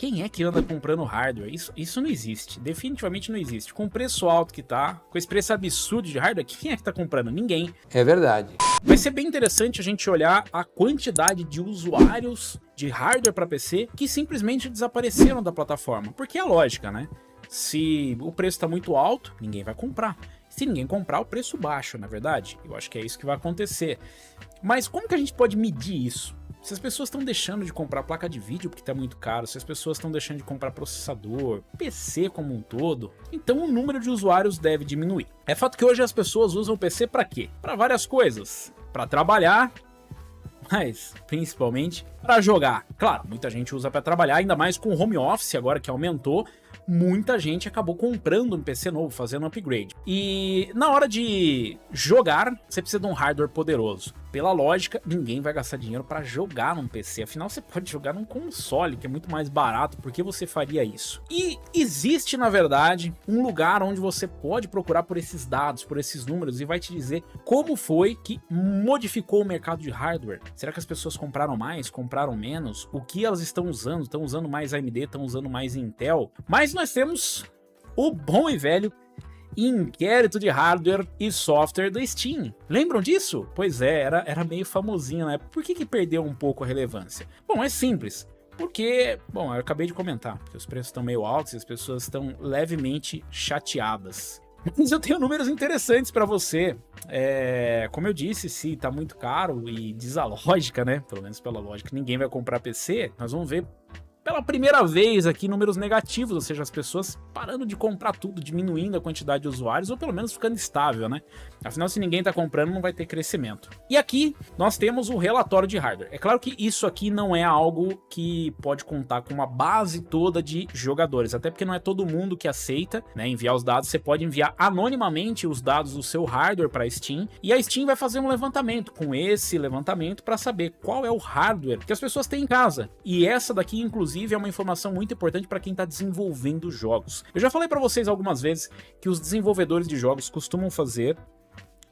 Quem é que anda comprando hardware? Isso não existe, definitivamente não existe. Com o preço alto que tá, com esse preço absurdo de hardware, quem é que tá comprando? Ninguém. É verdade. Vai ser bem interessante a gente olhar a quantidade de usuários de hardware para PC que simplesmente desapareceram da plataforma. Porque é lógica, né? Se o preço está muito alto, ninguém vai comprar. Se ninguém comprar, o preço baixa, na verdade. Eu acho que é isso que vai acontecer. Mas como que a gente pode medir isso? Se as pessoas estão deixando de comprar placa de vídeo porque está muito caro, se as pessoas estão deixando de comprar processador, PC como um todo, então o número de usuários deve diminuir. É fato que hoje as pessoas usam o PC para quê? Para várias coisas. Para trabalhar, mas principalmente para jogar. Claro, muita gente usa para trabalhar, ainda mais com o home office agora que aumentou. Muita gente acabou comprando um PC novo, fazendo um upgrade. E na hora de jogar, você precisa de um hardware poderoso. Pela lógica, ninguém vai gastar dinheiro para jogar num PC. Afinal, você pode jogar num console, que é muito mais barato. Por que você faria isso? E existe, na verdade, um lugar onde você pode procurar por esses dados, por esses números, e vai te dizer como foi que modificou o mercado de hardware. Será que as pessoas compraram mais, compraram menos? O que elas estão usando? Estão usando mais AMD, estão usando mais Intel? Mas nós temos o bom e velho inquérito de hardware e software da Steam. Lembram disso? Pois é, era meio famosinho na época. Por que perdeu um pouco a relevância? Bom, é simples. Porque, bom, eu acabei de comentar, que os preços estão meio altos e as pessoas estão levemente chateadas. Mas eu tenho números interessantes para você. Como eu disse, se tá muito caro e diz a lógica, né? Pelo menos pela lógica, ninguém vai comprar PC. Nós vamos ver pela primeira vez aqui números negativos, ou seja, as pessoas parando de comprar tudo, diminuindo a quantidade de usuários, ou pelo menos ficando estável, né? Afinal, se ninguém tá comprando, não vai ter crescimento. E aqui nós temos o relatório de hardware. É claro que isso aqui não é algo que pode contar com uma base toda de jogadores, até porque não é todo mundo que aceita, né, enviar os dados. Você pode enviar anonimamente os dados do seu hardware para a Steam, e a Steam vai fazer um levantamento com esse levantamento para saber qual é o hardware que as pessoas têm em casa. E essa daqui, inclusive, é uma informação muito importante para quem está desenvolvendo jogos. Eu já falei para vocês algumas vezes que os desenvolvedores de jogos costumam fazer,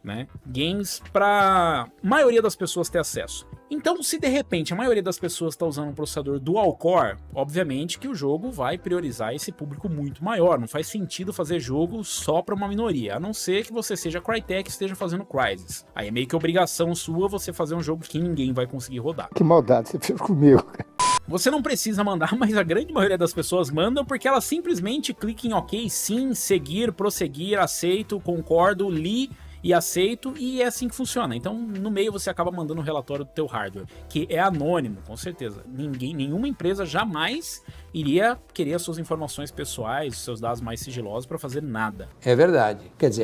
né, games para a maioria das pessoas ter acesso. Então, se de repente a maioria das pessoas está usando um processador dual core, obviamente que o jogo vai priorizar esse público muito maior. Não faz sentido fazer jogo só para uma minoria, a não ser que você seja Crytek e esteja fazendo Crysis. Aí é meio que obrigação sua você fazer um jogo que ninguém vai conseguir rodar. Que maldade você fez comigo. Você não precisa mandar, mas a grande maioria das pessoas mandam porque elas simplesmente clicam em OK, sim, seguir, prosseguir, aceito, concordo, li e aceito, e é assim que funciona. Então no meio você acaba mandando um relatório do teu hardware, que é anônimo, com certeza. Nenhuma empresa jamais iria querer as suas informações pessoais, os seus dados mais sigilosos para fazer nada. É verdade. Quer dizer...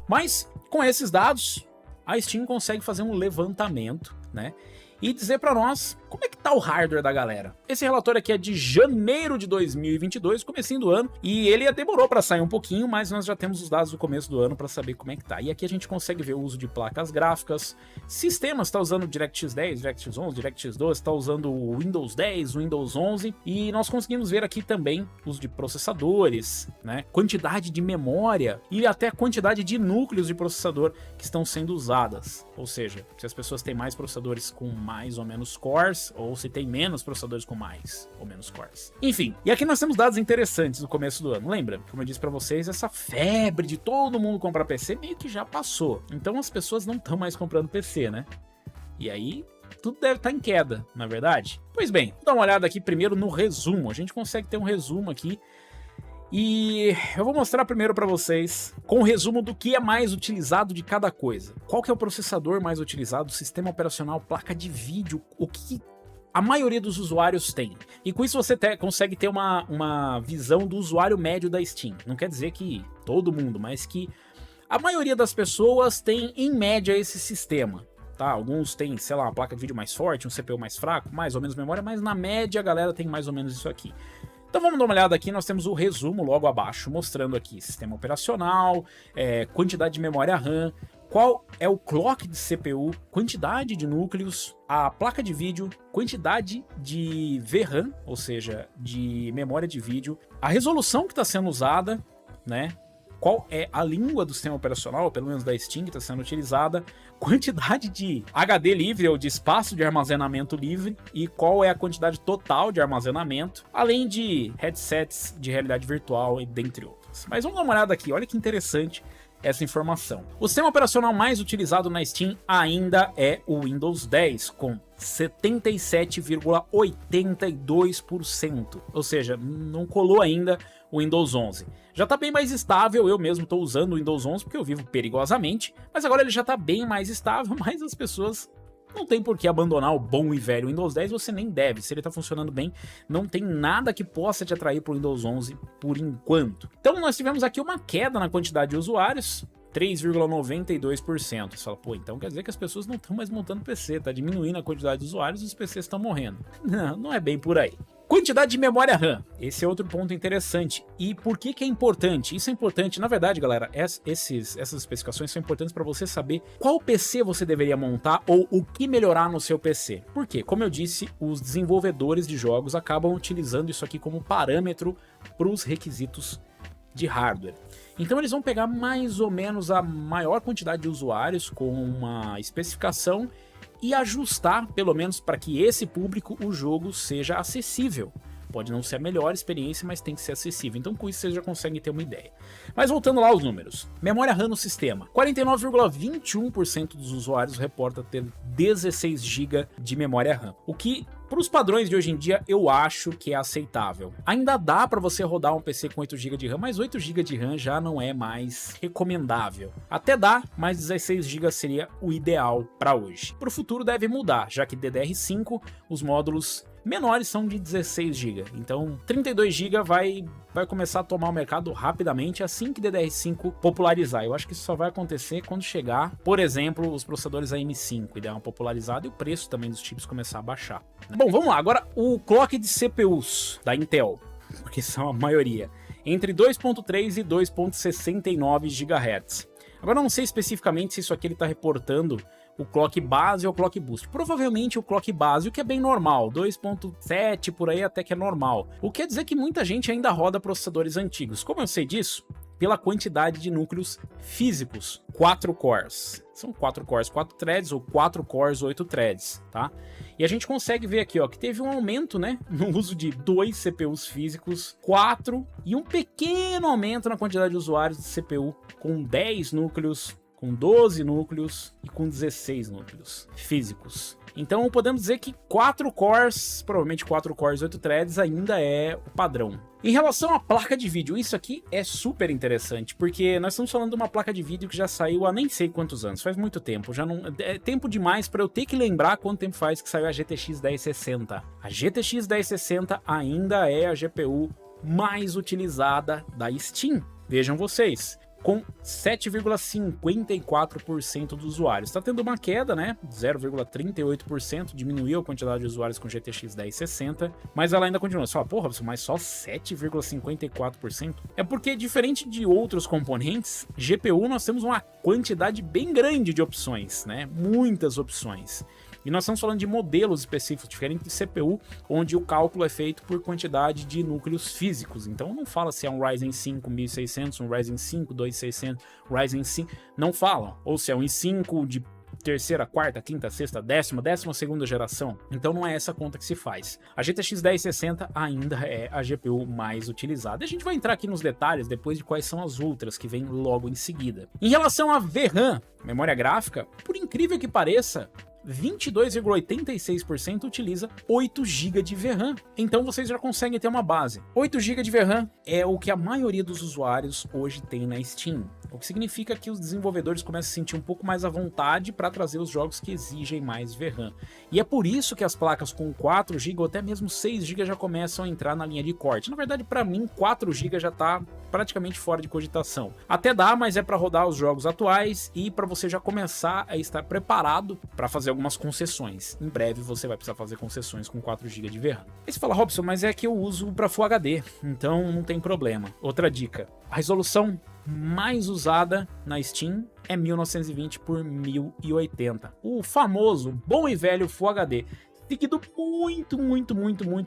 Mas com esses dados, a Steam consegue fazer um levantamento, né, e dizer para nós como é que tá o hardware da galera. Esse relatório aqui é de janeiro de 2022, comecinho do ano, e ele demorou para sair um pouquinho, mas nós já temos os dados do começo do ano para saber como é que tá. E aqui a gente consegue ver o uso de placas gráficas, sistemas, tá usando DirectX 10, DirectX 11, DirectX 12, tá usando o Windows 10, Windows 11, e nós conseguimos ver aqui também uso de processadores, né, quantidade de memória e até a quantidade de núcleos de processador que estão sendo usadas. Ou seja, se as pessoas têm mais processadores com mais ou menos cores, ou se tem menos processadores com mais ou menos cores. Enfim, e aqui nós temos dados interessantes no começo do ano. Lembra? Como eu disse pra vocês, essa febre de todo mundo comprar PC meio que já passou. Então as pessoas não estão mais comprando PC, né? E aí, tudo deve estar em queda, na verdade? Pois bem, vou dar uma olhada aqui primeiro no resumo. A gente consegue ter um resumo aqui. E eu vou mostrar primeiro para vocês com o resumo do que é mais utilizado de cada coisa. Qual que é o processador mais utilizado, sistema operacional, placa de vídeo, o que a maioria dos usuários tem. E com isso você consegue ter uma visão do usuário médio da Steam. Não quer dizer que todo mundo, mas que a maioria das pessoas tem em média esse sistema. Tá, alguns têm, sei lá, uma placa de vídeo mais forte, um CPU mais fraco, mais ou menos memória, mas na média a galera tem mais ou menos isso aqui. Então vamos dar uma olhada aqui, nós temos o resumo logo abaixo, mostrando aqui sistema operacional, quantidade de memória RAM, qual é o clock de CPU, quantidade de núcleos, a placa de vídeo, quantidade de VRAM, ou seja, de memória de vídeo, a resolução que está sendo usada, né? qual é a língua do sistema operacional, pelo menos da Steam, que está sendo utilizada, quantidade de HD livre ou de espaço de armazenamento livre e qual é a quantidade total de armazenamento, além de headsets de realidade virtual e dentre outras. Mas vamos dar uma olhada aqui, olha que interessante essa informação. O sistema operacional mais utilizado na Steam ainda é o Windows 10, com 77,82%, ou seja, não colou ainda o Windows 11. Já está bem mais estável, eu mesmo estou usando o Windows 11 porque eu vivo perigosamente, mas agora ele já está bem mais estável, mas as pessoas não tem por que abandonar o bom e velho Windows 10, você nem deve. Se ele está funcionando bem, não tem nada que possa te atrair para o Windows 11 por enquanto. Então nós tivemos aqui uma queda na quantidade de usuários, 3,92%. Você fala, pô, então quer dizer que as pessoas não estão mais montando PC, tá diminuindo a quantidade de usuários e os PCs estão morrendo. Não, não é bem por aí. Quantidade de memória RAM, esse é outro ponto interessante. E por que que é importante? Isso é importante, na verdade, galera, essas especificações são importantes para você saber qual PC você deveria montar ou o que melhorar no seu PC. Por quê? Como eu disse, os desenvolvedores de jogos acabam utilizando isso aqui como parâmetro para os requisitos de hardware. Então eles vão pegar mais ou menos a maior quantidade de usuários com uma especificação e ajustar, pelo menos para que esse público, o jogo seja acessível. Pode não ser a melhor experiência, mas tem que ser acessível. Então com isso vocês já conseguem ter uma ideia. Mas voltando lá aos números. Memória RAM no sistema. 49,21% dos usuários reporta ter 16 GB de memória RAM. O que, para os padrões de hoje em dia, eu acho que é aceitável. Ainda dá para você rodar um PC com 8 GB de RAM, mas 8 GB de RAM já não é mais recomendável. Até dá, mas 16 GB seria o ideal para hoje. Para o futuro deve mudar, já que DDR5, os módulos menores são de 16 GB, então 32 GB vai começar a tomar o mercado rapidamente assim que DDR5 popularizar. Eu acho que isso só vai acontecer quando chegar, por exemplo, os processadores AM5 e der uma popularizada e o preço também dos chips começar a baixar. Bom, vamos lá, agora o clock de CPUs da Intel, porque são a maioria, entre 2.3 e 2.69 GHz. Agora eu não sei especificamente se isso aqui ele está reportando o clock base ou o clock boost. Provavelmente o clock base, o que é bem normal, 2.7 por aí até que é normal. O que quer dizer que muita gente ainda roda processadores antigos. Como eu sei disso? Pela quantidade de núcleos físicos, 4 cores. São 4 cores, 4 threads ou 4 cores, 8 threads, tá? E a gente consegue ver aqui, ó, que teve um aumento, né, no uso de 2 CPUs físicos, 4 e um pequeno aumento na quantidade de usuários de CPU com 10 núcleos, com 12 núcleos e com 16 núcleos físicos. Então podemos dizer que 4 cores, provavelmente 4 cores, 8 threads ainda é o padrão. Em relação à placa de vídeo, isso aqui é super interessante, porque nós estamos falando de uma placa de vídeo que já saiu há nem sei quantos anos, faz muito tempo, já não é tempo demais para eu ter que lembrar quanto tempo faz que saiu a GTX 1060. A GTX 1060 ainda é a GPU mais utilizada da Steam, vejam vocês, com 7,54% dos usuários. Está tendo uma queda, né? 0,38%, diminuiu a quantidade de usuários com GTX 1060, mas ela ainda continua. Você fala, porra, mas só 7,54%? É porque, diferente de outros componentes, GPU nós temos uma quantidade bem grande de opções, né? Muitas opções. E nós estamos falando de modelos específicos, diferente de CPU, onde o cálculo é feito por quantidade de núcleos físicos. Então não fala se é um Ryzen 5 1600, um Ryzen 5 2600, Ryzen 5, não fala. Ou se é um i5 de terceira, quarta, quinta, sexta, décima segunda geração. Então não é essa conta que se faz. A GTX 1060 ainda é a GPU mais utilizada. A gente vai entrar aqui nos detalhes depois de quais são as outras que vêm logo em seguida. Em relação a VRAM, memória gráfica, por incrível que pareça, 22,86% utiliza 8 GB de VRAM. Então vocês já conseguem ter uma base. 8 GB de VRAM é o que a maioria dos usuários hoje tem na Steam. O que significa que os desenvolvedores começam a se sentir um pouco mais à vontade para trazer os jogos que exigem mais VRAM. E é por isso que as placas com 4 GB ou até mesmo 6 GB já começam a entrar na linha de corte. Na verdade, para mim, 4 GB já está praticamente fora de cogitação. Até dá, mas é para rodar os jogos atuais e para você já começar a estar preparado para fazer algumas concessões. Em breve você vai precisar fazer concessões com 4 GB de VRAM. Aí você fala, Robson, mas é que eu uso para Full HD, então não tem problema. Outra dica, a resolução mais usada na Steam é 1920 por 1080. O famoso, bom e velho Full HD. Seguido muito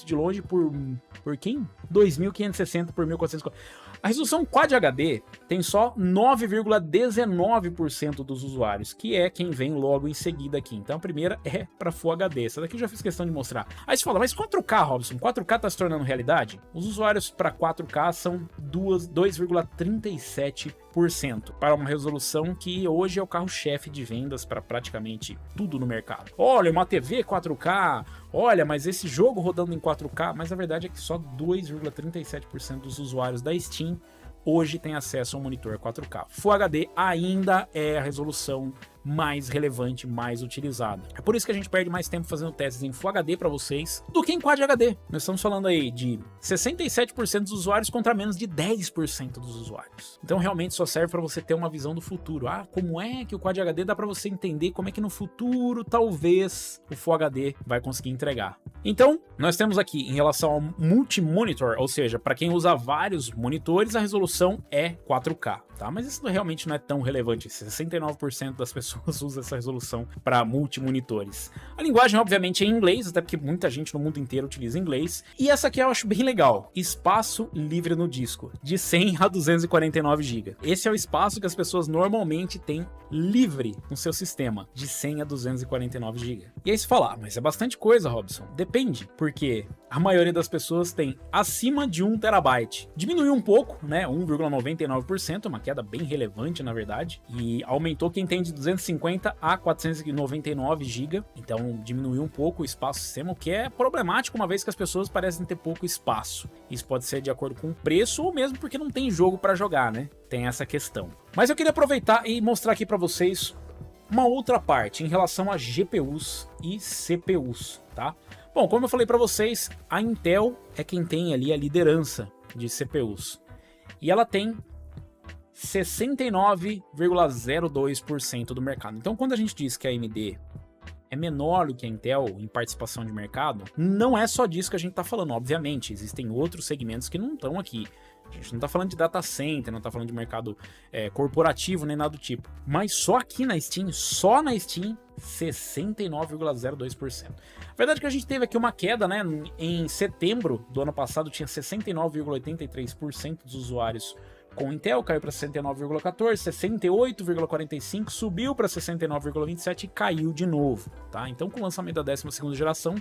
de longe por quem? 2560 por 1440. A resolução Quad HD tem só 9,19% dos usuários, que é quem vem logo em seguida aqui. Então a primeira é para Full HD. Essa daqui eu já fiz questão de mostrar. Aí você fala, mas 4K, Robson, 4K tá se tornando realidade? Os usuários para 4K são 2,37%, para uma resolução que hoje é o carro-chefe de vendas para praticamente tudo no mercado. Olha, uma TV 4K, olha, mas esse jogo rodando em 4K, mas a verdade é que só 2,37% dos usuários da Steam hoje tem acesso a um monitor 4K. Full HD ainda é a resolução mais relevante, mais utilizada. É por isso que a gente perde mais tempo fazendo testes em Full HD para vocês do que em Quad HD. Nós estamos falando aí de 67% dos usuários contra menos de 10% dos usuários. Então realmente só serve para você ter uma visão do futuro. Ah, como é que o Quad HD dá para você entender como é que no futuro talvez o Full HD vai conseguir entregar. Então, nós temos aqui em relação ao multi-monitor, ou seja, para quem usa vários monitores, a resolução é 4K, tá? Mas isso realmente não é tão relevante. 69% das pessoas usam essa resolução para multi-monitores. A linguagem, obviamente, é em inglês, até porque muita gente no mundo inteiro utiliza inglês. E essa aqui eu acho bem legal. Espaço livre no disco, de 100 a 249 GB. Esse é o espaço que as pessoas normalmente têm livre no seu sistema, de 100 a 249 GB. E aí você fala, mas é bastante coisa, Robson. Depende, porque a maioria das pessoas tem acima de 1 TB. Diminuiu um pouco, né? 1,99%, uma queda bem relevante, na verdade. E aumentou quem tem de 250 a 499 GB. Então diminuiu um pouco o espaço do sistema, o que é problemático, uma vez que as pessoas parecem ter pouco espaço. Isso pode ser de acordo com o preço ou mesmo porque não tem jogo para jogar, né? Tem essa questão. Mas eu queria aproveitar e mostrar aqui para vocês uma outra parte em relação a GPUs e CPUs, tá? Bom, como eu falei para vocês, a Intel é quem tem ali a liderança de CPUs. E ela tem 69,02% do mercado. Então, quando a gente diz que a AMD é menor do que a Intel em participação de mercado, não é só disso que a gente está falando. Obviamente, existem outros segmentos que não estão aqui. A gente não está falando de data center, não está falando de mercado corporativo, nem nada do tipo. Mas só aqui na Steam, 69,02%. A verdade é que a gente teve aqui uma queda, né? Em setembro do ano passado tinha 69,83% dos usuários com Intel, caiu para 69,14%, 68,45%, subiu para 69,27% e caiu de novo, tá? Então, com o lançamento da 12ª geração,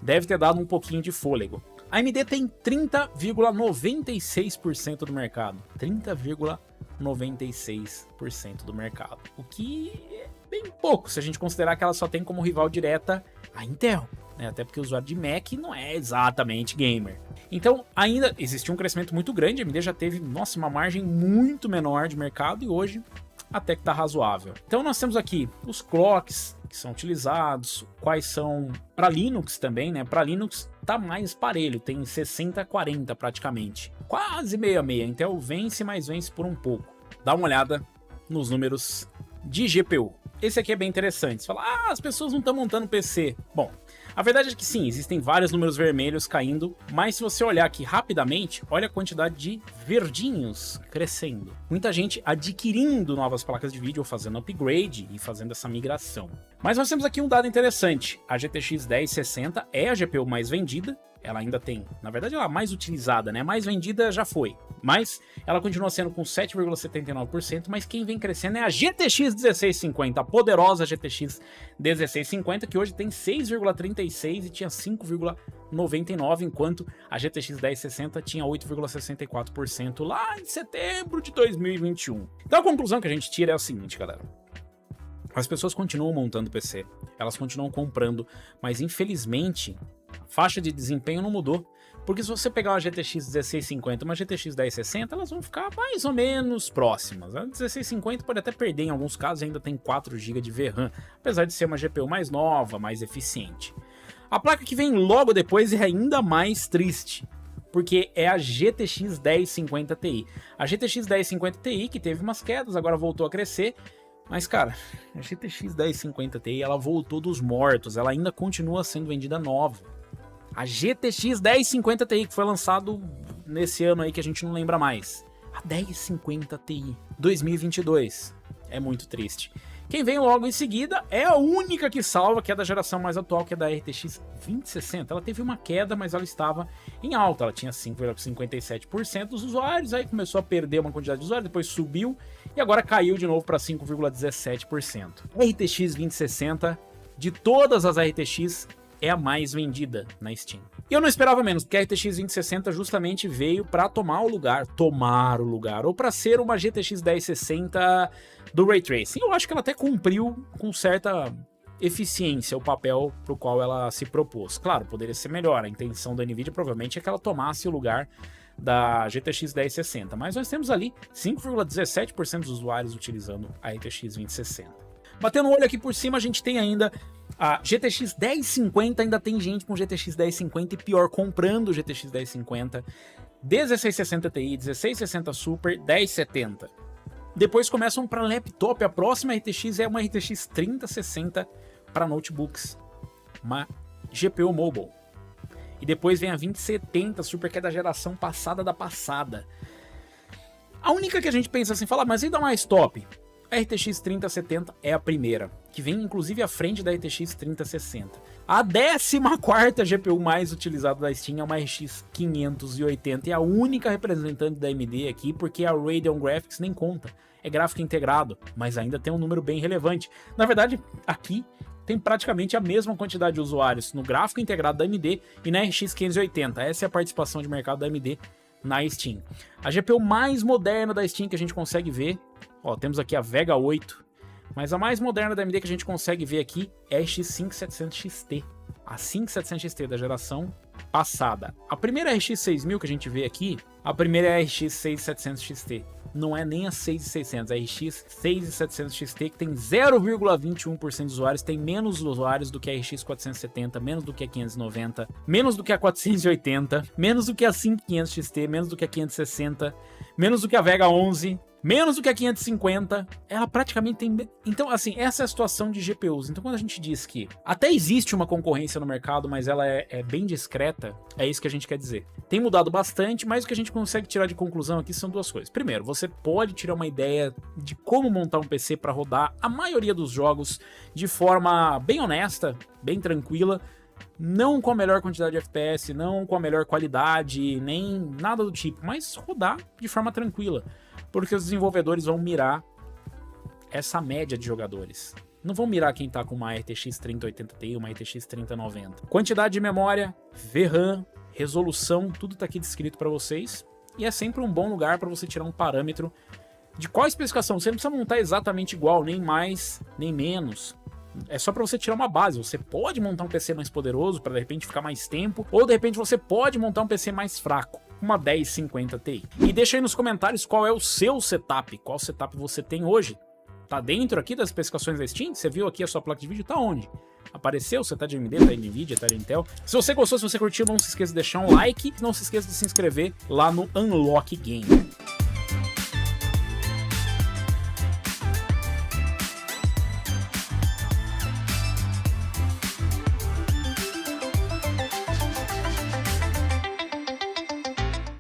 deve ter dado um pouquinho de fôlego. A AMD tem 30,96% do mercado. 30,96% do mercado. O que é bem pouco, se a gente considerar que ela só tem como rival direta a Intel, né? Até porque o usuário de Mac não é exatamente gamer. Então, ainda existe um crescimento muito grande. A AMD já teve, nossa, uma margem muito menor de mercado e hoje até que tá razoável. Então, nós temos aqui os clocks que são utilizados, quais são para Linux também, né? Para Linux tá mais parelho, tem 60-40 praticamente. Quase meio a meio. Intel vence, mas vence por um pouco. Dá uma olhada nos números de GPU. Esse aqui é bem interessante. Você fala, as pessoas não estão montando PC. Bom, a verdade é que sim, existem vários números vermelhos caindo, mas se você olhar aqui rapidamente, olha a quantidade de verdinhos crescendo. Muita gente adquirindo novas placas de vídeo, fazendo upgrade e fazendo essa migração. Mas nós temos aqui um dado interessante. A GTX 1060 é a GPU mais vendida. Ela ainda tem, na verdade ela é a mais utilizada, né? Mais vendida já foi, mas ela continua sendo com 7,79%, mas quem vem crescendo é a GTX 1650, a poderosa GTX 1650, que hoje tem 6,36% e tinha 5,99%, enquanto a GTX 1060 tinha 8,64% lá em setembro de 2021. Então a conclusão que a gente tira é o seguinte, galera. As pessoas continuam montando PC, elas continuam comprando, mas infelizmente a faixa de desempenho não mudou, porque se você pegar uma GTX 1650 e uma GTX 1060, elas vão ficar mais ou menos próximas. A 1650 pode até perder em alguns casos, ainda tem 4 GB de VRAM, apesar de ser uma GPU mais nova, mais eficiente. A placa que vem logo depois é ainda mais triste, porque é a GTX 1050 Ti. A GTX 1050 Ti, que teve umas quedas, agora voltou a crescer. Mas, cara, a GTX 1050 Ti, ela voltou dos mortos, ela ainda continua sendo vendida nova. A GTX 1050 Ti, que foi lançado nesse ano aí que a gente não lembra mais. A 1050 Ti 2022. É muito triste. Quem vem logo em seguida é a única que salva, que é da geração mais atual, que é da RTX 2060. Ela teve uma queda, mas ela estava em alta. Ela tinha 5,57% dos usuários, aí começou a perder uma quantidade de usuários, depois subiu e agora caiu de novo para 5,17%. RTX 2060, de todas as RTX, é a mais vendida na Steam. E eu não esperava menos, porque a RTX 2060 justamente veio para tomar o lugar, ou para ser uma GTX 1060 do Ray Tracing. Eu acho que ela até cumpriu com certa eficiência o papel para o qual ela se propôs. Claro, poderia ser melhor, a intenção da NVIDIA provavelmente é que ela tomasse o lugar da GTX 1060, mas nós temos ali 5,17% dos usuários utilizando a RTX 2060. Batendo o olho aqui por cima, a gente tem ainda a GTX 1050, ainda tem gente com GTX 1050 e pior, comprando GTX 1050, 1660 Ti, 1660 Super, 1070. Depois começam para laptop, a próxima RTX é uma RTX 3060 para notebooks, uma GPU mobile. E depois vem a 2070 Super, que é da geração passada da passada. A única que a gente pensa assim, fala, mas e dá mais top? A RTX 3070 é a primeira, que vem inclusive à frente da RTX 3060. A 14ª GPU mais utilizada da Steam é uma RX 580 e a única representante da AMD aqui, porque a Radeon Graphics nem conta. É gráfico integrado, mas ainda tem um número bem relevante. Na verdade, aqui tem praticamente a mesma quantidade de usuários no gráfico integrado da AMD e na RX 580. Essa é a participação de mercado da AMD na Steam. A GPU mais moderna da Steam que a gente consegue ver, ó, temos aqui a Vega 8, mas a mais moderna da AMD que a gente consegue ver aqui é a RX 5700 XT. A 5700 XT da geração passada. A primeira RX 6000 que a gente vê aqui, a primeira é a RX 6700 XT. Não é nem a 6600, a RX 6700 XT, que tem 0,21% de usuários, tem menos usuários do que a RX 470, menos do que a 590, menos do que a 480, menos do que a 5500 XT, menos do que a 560, menos do que a Vega 11, menos do que a 550, ela praticamente tem... Então, assim, essa é a situação de GPUs. Então, quando a gente diz que até existe uma concorrência no mercado, mas ela é bem discreta, é isso que a gente quer dizer. Tem mudado bastante, mas o que a gente consegue tirar de conclusão aqui são duas coisas. Primeiro, você pode tirar uma ideia de como montar um PC para rodar a maioria dos jogos de forma bem honesta, bem tranquila, não com a melhor quantidade de FPS, não com a melhor qualidade, nem nada do tipo, mas rodar de forma tranquila. Porque os desenvolvedores vão mirar essa média de jogadores. Não vão mirar quem tá com uma RTX 3080 Ti, uma RTX 3090. Quantidade de memória, VRAM, resolução, tudo tá aqui descrito para vocês. E é sempre um bom lugar para você tirar um parâmetro de qual especificação. Você não precisa montar exatamente igual, nem mais, nem menos. É só para você tirar uma base. Você pode montar um PC mais poderoso para de repente ficar mais tempo, ou de repente você pode montar um PC mais fraco, uma 1050 Ti. E deixa aí nos comentários qual é o seu setup, qual setup você tem hoje. Tá dentro aqui das especificações da Steam? Você viu aqui a sua placa de vídeo? Tá onde? Apareceu? Você tá de AMD, tá de NVIDIA, tá de Intel? Se você gostou, se você curtiu, não se esqueça de deixar um like. Não se esqueça de se inscrever lá no Unlock Game.